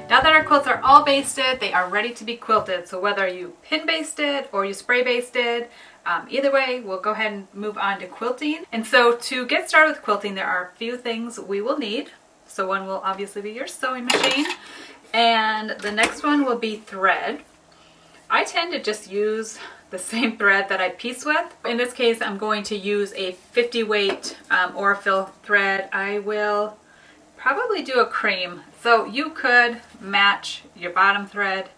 Now that our quilts are all basted, they are ready to be quilted. So whether you pin basted or you spray basted, either way, we'll go ahead and move on to quilting. And so to get started with quilting, there are a few things we will need. So one will obviously be your sewing machine, and the next one will be thread. I tend to just use the same thread that I piece with. In this case, I'm going to use a 50 weight Aurifil thread. I will probably do a cream. So you could match your bottom thread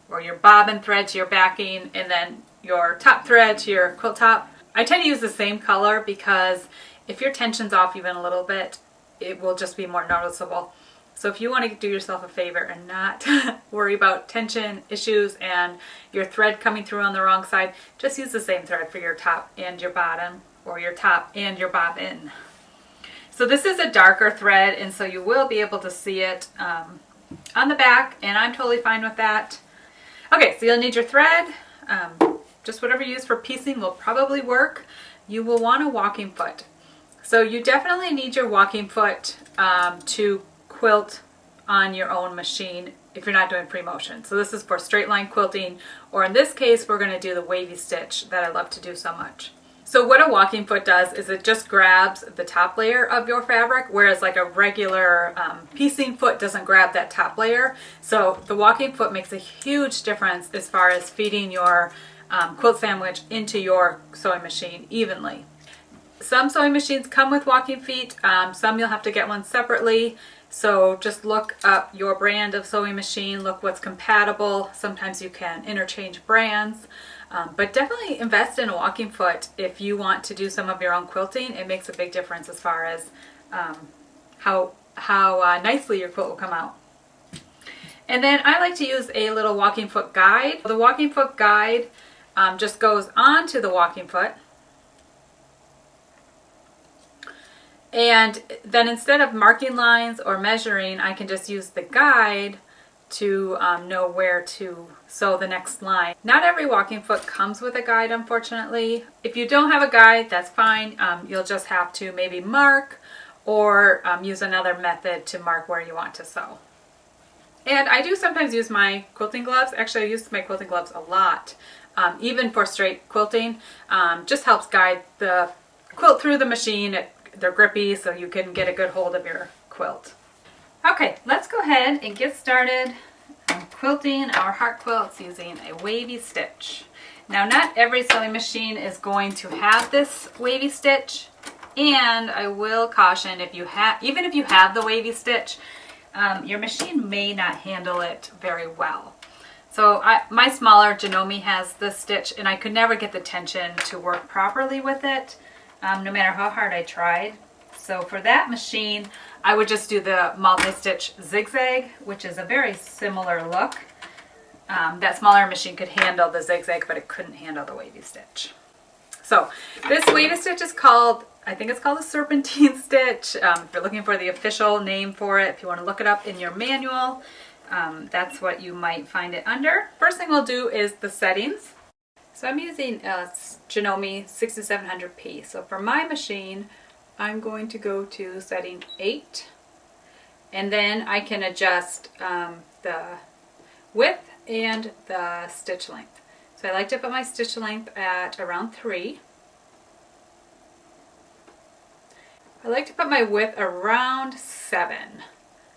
or your bobbin thread to your backing, and then your top thread to your quilt top. I tend to use the same color because if your tension's off even a little bit, it will just be more noticeable. So if you want to do yourself a favor and not worry about tension issues and your thread coming through on the wrong side, just use the same thread for your top and your bottom, or your top and your bobbin. So this is a darker thread, and so you will be able to see it on the back, and I'm totally fine with that. Okay, so you'll need your thread. Just whatever you use for piecing will probably work. You will want a walking foot. So you definitely need your walking foot to quilt on your own machine if you're not doing pre-motion. So this is for straight line quilting, or in this case we're going to do the wavy stitch that I love to do so much. So what a walking foot does is it just grabs the top layer of your fabric, whereas like a regular piecing foot doesn't grab that top layer. So the walking foot makes a huge difference as far as feeding your quilt sandwich into your sewing machine evenly. Some sewing machines come with walking feet, some you'll have to get one separately. So just look up your brand of sewing machine, look what's compatible. Sometimes you can interchange brands, but definitely invest in a walking foot if you want to do some of your own quilting. It makes a big difference as far as how nicely your quilt will come out. And then I like to use a little walking foot guide. The walking foot guide just goes onto the walking foot. And then instead of marking lines or measuring, I can just use the guide to know where to sew the next line. Not every walking foot comes with a guide, unfortunately. If you don't have a guide, that's fine. You'll just have to maybe mark or use another method to mark where you want to sew. And I do sometimes use my quilting gloves. Actually, I use my quilting gloves a lot, even for straight quilting. Just helps guide the quilt through the machine. They're grippy, so you can get a good hold of your quilt. Okay, let's go ahead and get started quilting our heart quilts using a wavy stitch. Now, not every sewing machine is going to have this wavy stitch, and I will caution, even if you have the wavy stitch, your machine may not handle it very well. So my smaller Janome has this stitch, and I could never get the tension to work properly with it. No matter how hard I tried. So for that machine, I would just do the multi-stitch zigzag, which is a very similar look. That smaller machine could handle the zigzag, but it couldn't handle the wavy stitch. So this wavy stitch is called, I think it's called a Serpentine stitch. If you're looking for the official name for it, if you want to look it up in your manual, that's what you might find it under. First thing we'll do is the settings. So I'm using a Janome MC6700p. So for my machine, I'm going to go to setting 8. And then I can adjust the width and the stitch length. So I like to put my stitch length at around 3. I like to put my width around 7.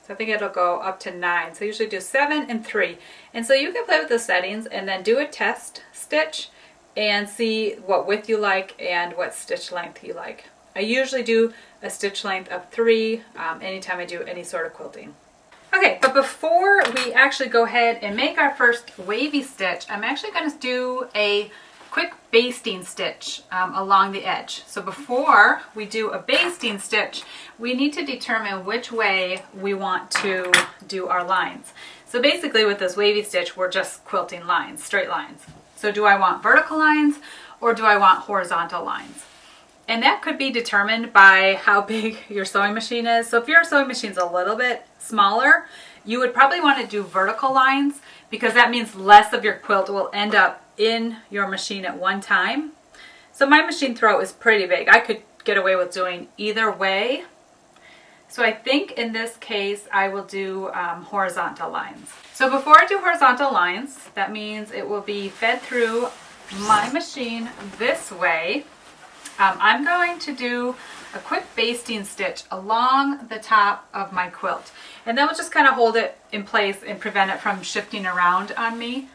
So I think it'll go up to 9. So I usually do 7 and 3. And so you can play with the settings and then do a test stitch and see what width you like and what stitch length you like. I usually do a stitch length of 3 anytime I do any sort of quilting. Okay, but before we actually go ahead and make our first wavy stitch, I'm actually going to do a quick basting stitch along the edge. So before we do a basting stitch, we need to determine which way we want to do our lines. So basically with this wavy stitch, we're just quilting lines, straight lines. So do I want vertical lines or do I want horizontal lines? And that could be determined by how big your sewing machine is. So if your sewing machine's a little bit smaller, you would probably want to do vertical lines because that means less of your quilt will end up in your machine at one time. So my machine throat is pretty big. I could get away with doing either way. So I think in this case I will do horizontal lines. So before I do horizontal lines, that means it will be fed through my machine this way. I'm going to do a quick basting stitch along the top of my quilt, and that will just kind of hold it in place and prevent it from shifting around on me.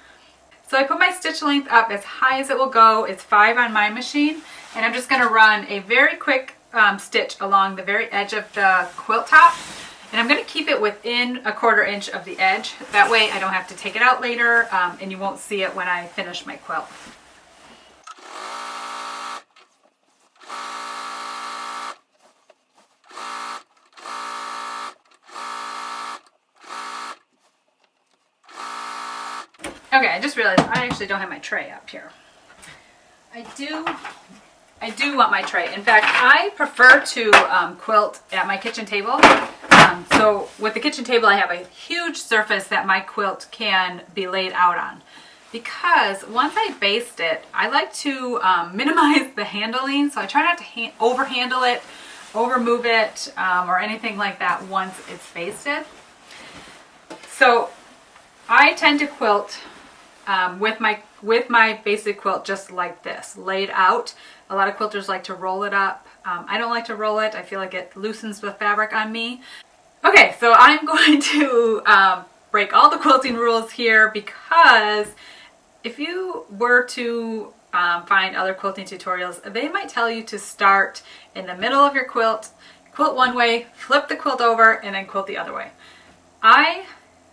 So I put my stitch length up as high as it will go. It's 5 on my machine, and I'm just going to run a very quick stitch along the very edge of the quilt top, and I'm going to keep it within 1/4 inch of the edge. That way I don't have to take it out later, and you won't see it when I finish my quilt. Okay, I just realized I actually don't have my tray up here. I do want my tray. In fact, I prefer to quilt at my kitchen table. So with the kitchen table, I have a huge surface that my quilt can be laid out on. Because once I baste it, I like to minimize the handling. So I try not to over handle it, over move it, or anything like that once it's basted. So I tend to quilt with my basic quilt just like this, laid out. A lot of quilters like to roll it up. I don't like to roll it. I feel like it loosens the fabric on me. Okay, so I'm going to break all the quilting rules here, because if you were to find other quilting tutorials, they might tell you to start in the middle of your quilt, quilt one way, flip the quilt over, and then quilt the other way. I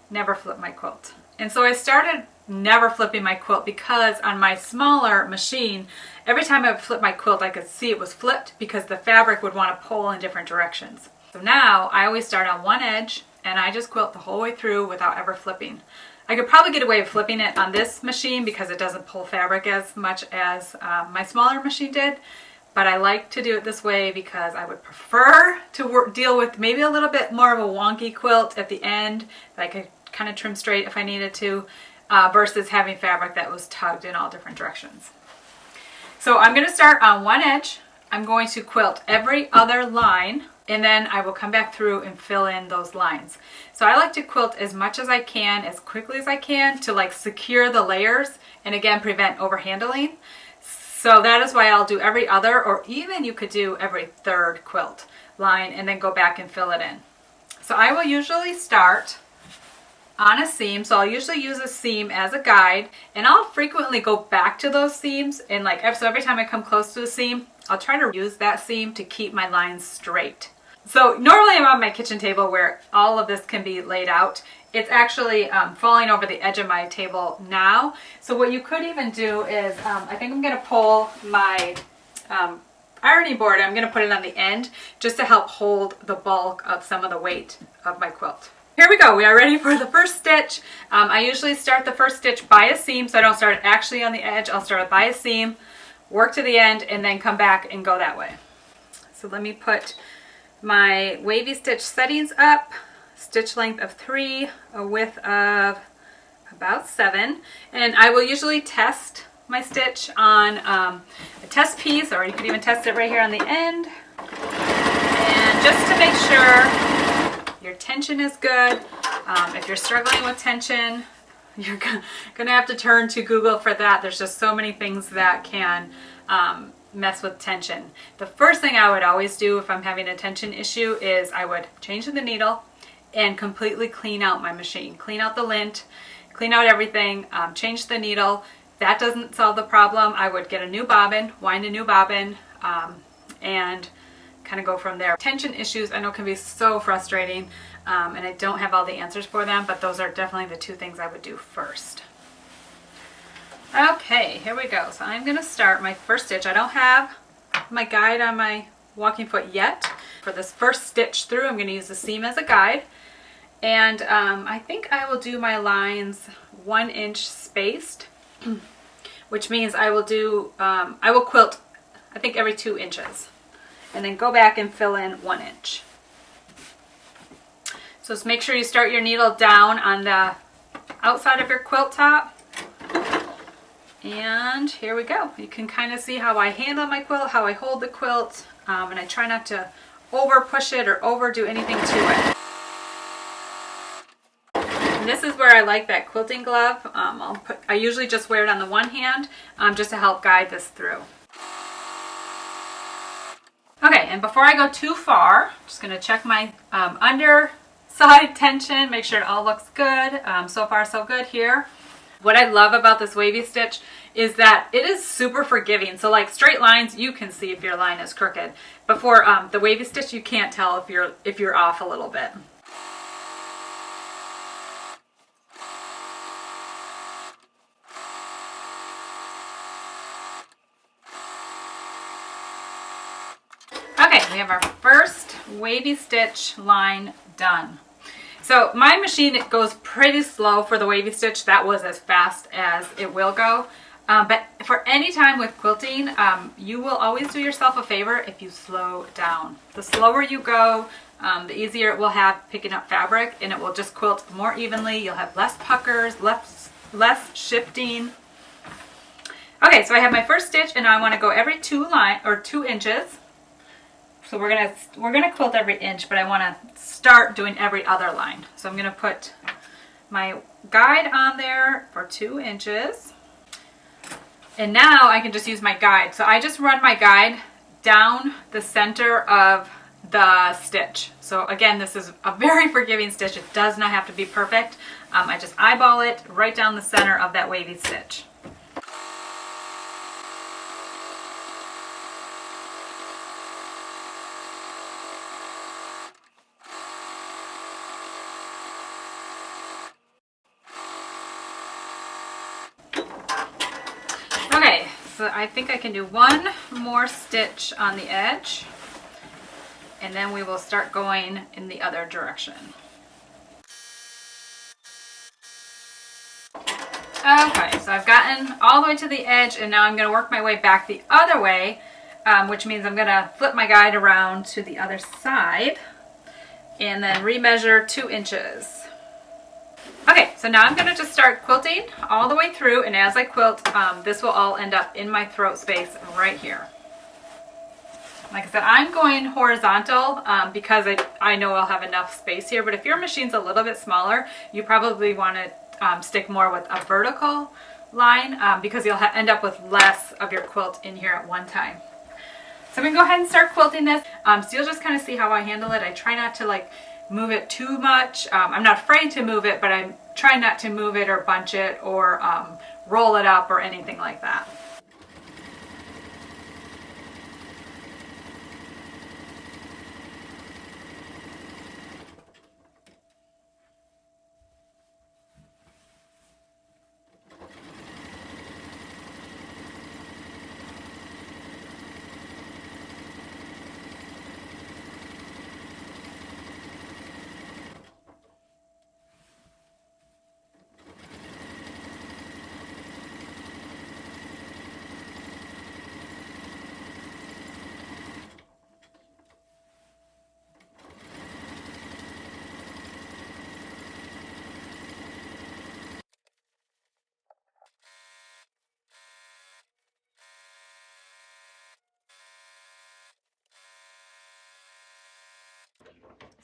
never flip my quilt. And so I started never flipping my quilt because on my smaller machine, every time I would flip my quilt, I could see it was flipped because the fabric would want to pull in different directions. So now I always start on one edge and I just quilt the whole way through without ever flipping. I could probably get away with flipping it on this machine because it doesn't pull fabric as much as my smaller machine did. But I like to do it this way because I would prefer to deal with maybe a little bit more of a wonky quilt at the end that I could kind of trim straight if I needed to, versus having fabric that was tugged in all different directions. So I'm going to start on one edge. I'm going to quilt every other line, and then I will come back through and fill in those lines. So I like to quilt as much as I can, as quickly as I can, to like secure the layers and again prevent overhandling. So that is why I'll do every other, or even you could do every third quilt line and then go back and fill it in. So I will usually start on a seam. So I'll usually use a seam as a guide, and I'll frequently go back to those seams, and so every time I come close to a seam, I'll try to use that seam to keep my lines straight. So normally I'm on my kitchen table where all of this can be laid out. It's actually falling over the edge of my table now. So what you could even do is, I think I'm going to pull my ironing board, I'm going to put it on the end just to help hold the bulk of some of the weight of my quilt. Here we go, we are ready for the first stitch. I usually start the first stitch by a seam, so I don't start actually on the edge. I'll start by a seam, work to the end, and then come back and go that way. So let me put my wavy stitch settings up. Stitch length of 3, a width of about 7, and I will usually test my stitch on a test piece, or you could even test it right here on the end. And just to make sure your tension is good. If you're struggling with tension, you're gonna have to turn to Google for that. There's just so many things that can mess with tension. The first thing I would always do if I'm having a tension issue is I would change the needle and completely clean out my machine. Clean out the lint, clean out everything, change the needle. That doesn't solve the problem. I would get a new bobbin, wind a new bobbin, and kind of go from there. Tension issues I know can be so frustrating, and I don't have all the answers for them, but those are definitely the two things I would do first. Okay, here we go. So I'm going to start my first stitch. I don't have my guide on my walking foot yet. For this first stitch through, I'm going to use the seam as a guide, and I think I will do my lines 1 inch spaced, which means I will do, I will quilt I think every 2 inches. And then go back and fill in 1 inch. So just make sure you start your needle down on the outside of your quilt top. And here we go. You can kind of see how I handle my quilt, how I hold the quilt, and I try not to over push it or overdo anything to it. And this is where I like that quilting glove. I usually just wear it on the one hand just to help guide this through. Okay, and before I go too far, I'm just going to check my underside tension, make sure it all looks good. So far so good here. What I love about this wavy stitch is that it is super forgiving. So like straight lines, you can see if your line is crooked. But for the wavy stitch, you can't tell if you're off a little bit. Okay, we have our first wavy stitch line done. So my machine, it goes pretty slow for the wavy stitch. That was as fast as it will go. But for any time with quilting, you will always do yourself a favor if you slow down. The slower you go, the easier it will have picking up fabric, and it will just quilt more evenly. You'll have less puckers, less shifting. Okay, so I have my first stitch, and now I want to go every 2 inches. So we're gonna quilt every inch, but I want to start doing every other line. So I'm gonna put my guide on there for 2 inches. And now I can just use my guide. So I just run my guide down the center of the stitch. So again, this is a very forgiving stitch. It does not have to be perfect. I just eyeball it right down the center of that wavy stitch. Okay, so I think I can do one more stitch on the edge, and then we will start going in the other direction. Okay, so I've gotten all the way to the edge, and now I'm going to work my way back the other way, which means I'm going to flip my guide around to the other side and then remeasure 2 inches. Okay, so now I'm going to just start quilting all the way through, and as I quilt, this will all end up in my throat space right here. Like I said, I'm going horizontal because I know I'll have enough space here, but if your machine's a little bit smaller, you probably want to stick more with a vertical line because you'll end up with less of your quilt in here at one time. So I'm going to go ahead and start quilting this. So you'll just kind of see how I handle it. I try not to like move it too much. I'm not afraid to move it, but I'm trying not to move it or bunch it or roll it up or anything like that.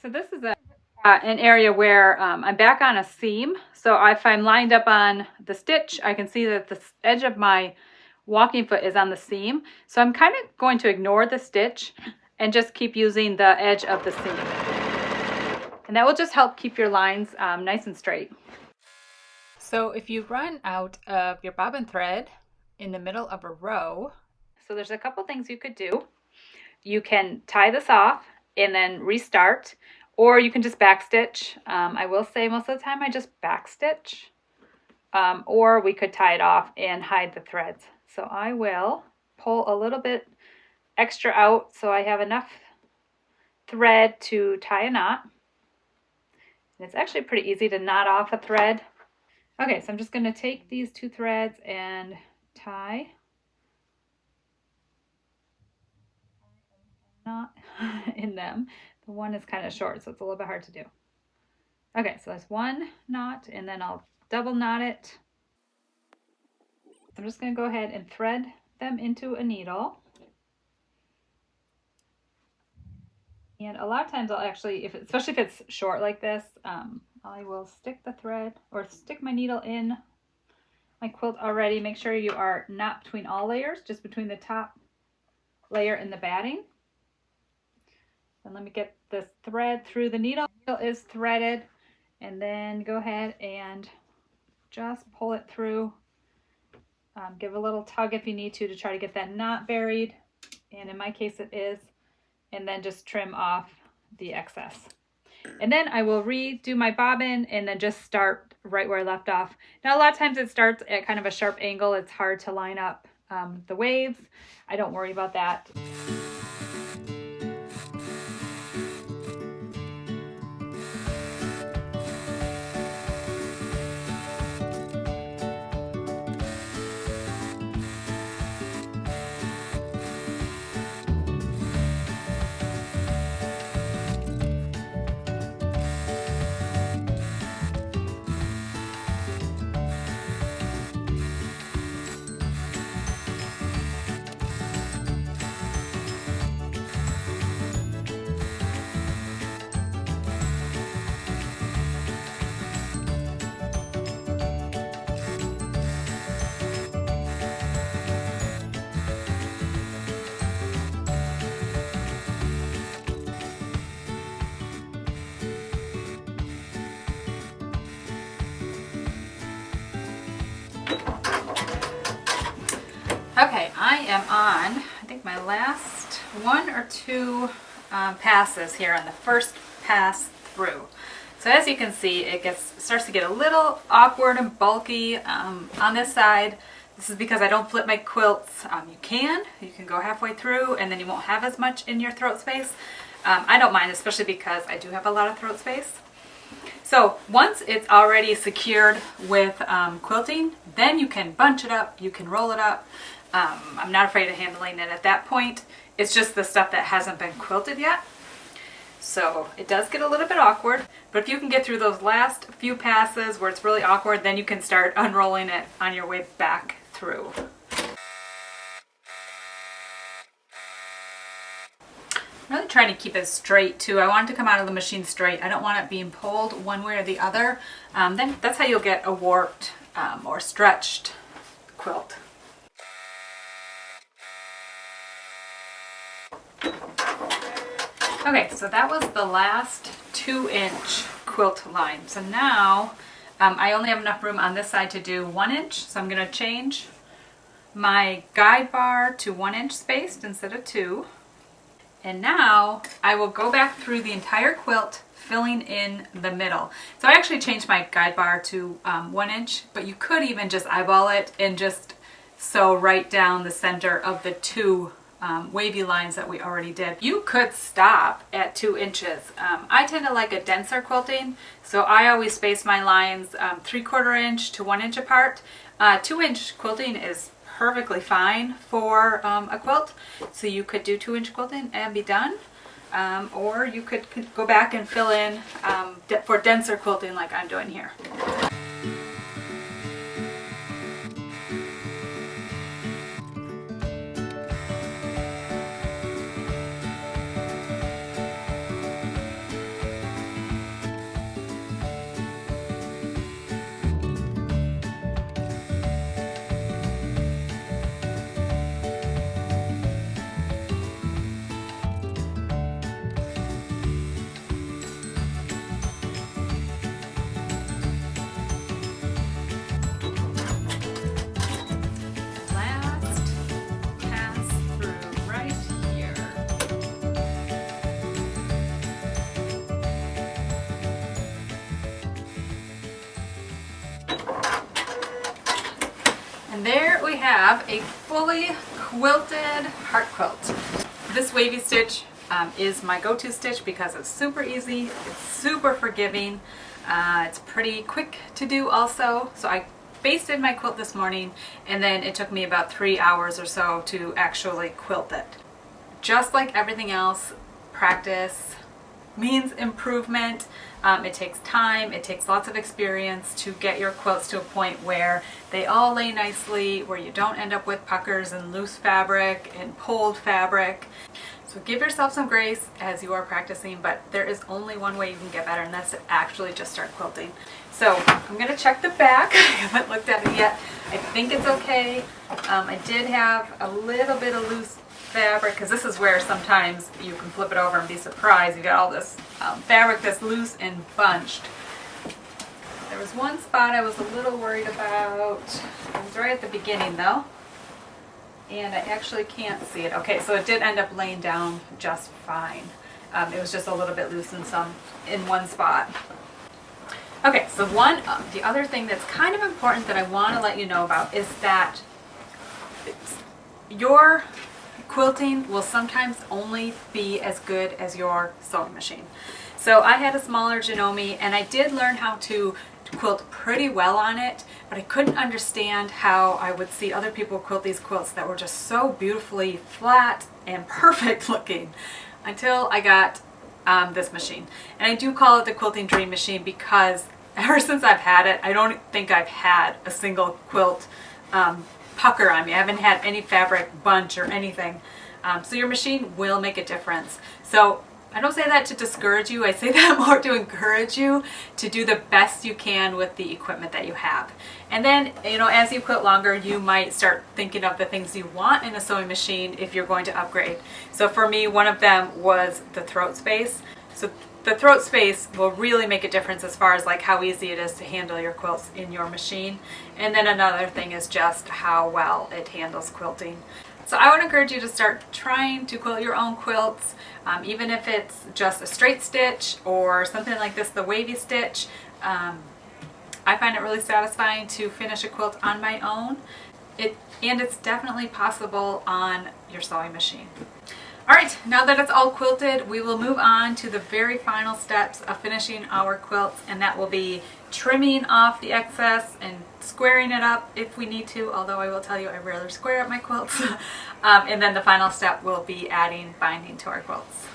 So this is an area where I'm back on a seam. So if I'm lined up on the stitch, I can see that the edge of my walking foot is on the seam. So I'm kind of going to ignore the stitch and just keep using the edge of the seam. And that will just help keep your lines nice and straight. So if you run out of your bobbin thread in the middle of a row, so there's a couple things you could do. You can tie this off and then restart, or you can just backstitch. I will say most of the time I just backstitch, or we could tie it off and hide the threads. So I will pull a little bit extra out so I have enough thread to tie a knot. And it's actually pretty easy to knot off a thread. Okay, so I'm just going to take these 2 threads and tie knot in them. The one is kind of short, so it's a little bit hard to do. Okay, so that's 1 knot, and then I'll double knot it. I'm just going to go ahead and thread them into a needle. And a lot of times I'll actually, especially if it's short like this, I will stick the thread or stick my needle in my quilt already. Make sure you are not between all layers, just between the top layer and the batting. And let me get this thread through the needle. The needle is threaded, and then go ahead and just pull it through. Give a little tug if you need to try to get that knot buried, and in my case it is, and then just trim off the excess. And then I will redo my bobbin and then just start right where I left off. Now a lot of times it starts at kind of a sharp angle. It's hard to line up the waves. I don't worry about that. Okay, I am on, I think my last one or two passes here on the first pass through. So as you can see, it starts to get a little awkward and bulky on this side. This is because I don't flip my quilts. You can go halfway through and then you won't have as much in your throat space. I don't mind, especially because I do have a lot of throat space. So once it's already secured with quilting, then you can bunch it up, you can roll it up. I'm not afraid of handling it at that point. It's just the stuff that hasn't been quilted yet. So it does get a little bit awkward, but if you can get through those last few passes where it's really awkward, then you can start unrolling it on your way back through. I'm really trying to keep it straight too. I want it to come out of the machine straight. I don't want it being pulled one way or the other. Then that's how you'll get a warped or stretched quilt. Okay, so that was the last 2-inch quilt line. So now I only have enough room on this side to do 1 inch. So I'm going to change my guide bar to 1 inch spaced instead of 2. And now I will go back through the entire quilt, filling in the middle. So I actually changed my guide bar to 1 inch, but you could even just eyeball it and just sew right down the center of the two wavy lines that we already did. You could stop at 2 inches. I tend to like a denser quilting, so I always space my lines 3/4 inch to 1 inch apart. 2-inch quilting is perfectly fine for a quilt, so you could do 2-inch quilting and be done, or you could go back and fill in for denser quilting like I'm doing here. And there we have a fully quilted heart quilt. This wavy stitch is my go-to stitch because it's super easy, it's super forgiving, it's pretty quick to do also. So I basted my quilt this morning and then it took me about 3 hours or so to actually quilt it. Just like everything else, practice means improvement. It takes time, it takes lots of experience to get your quilts to a point where they all lay nicely, where you don't end up with puckers and loose fabric and pulled fabric. So give yourself some grace as you are practicing, but there is only one way you can get better, and that's to actually just start quilting. So I'm going to check the back. I haven't looked at it yet. I think it's okay. I did have a little bit of loose fabric, because this is where sometimes you can flip it over and be surprised. You got all this fabric that's loose and bunched. There was one spot I was a little worried about. It was right at the beginning though, and I actually can't see it. Okay, so it did end up laying down just fine. It was just a little bit loose in one spot. Okay, so the other thing that's kind of important that I want to let you know about is that your quilting will sometimes only be as good as your sewing machine. So I had a smaller Janome, and I did learn how to quilt pretty well on it, but I couldn't understand how I would see other people quilt these quilts that were just so beautifully flat and perfect looking until I got this machine. And I do call it the Quilting Dream Machine because ever since I've had it, I don't think I've had a single quilt pucker on me. I haven't had any fabric bunch or anything. So your machine will make a difference. So I don't say that to discourage you. I say that more to encourage you to do the best you can with the equipment that you have. And then, you know, as you quilt longer, you might start thinking of the things you want in a sewing machine if you're going to upgrade. So for me, one of them was the throat space. So the throat space will really make a difference as far as like how easy it is to handle your quilts in your machine. And then another thing is just how well it handles quilting. So I would encourage you to start trying to quilt your own quilts, even if it's just a straight stitch or something like this, the Wavy Stitch. I find it really satisfying to finish a quilt on my own. And it's definitely possible on your sewing machine. Alright, now that it's all quilted, we will move on to the very final steps of finishing our quilts, and that will be trimming off the excess and squaring it up if we need to, although I will tell you I rarely square up my quilts. And then the final step will be adding binding to our quilts.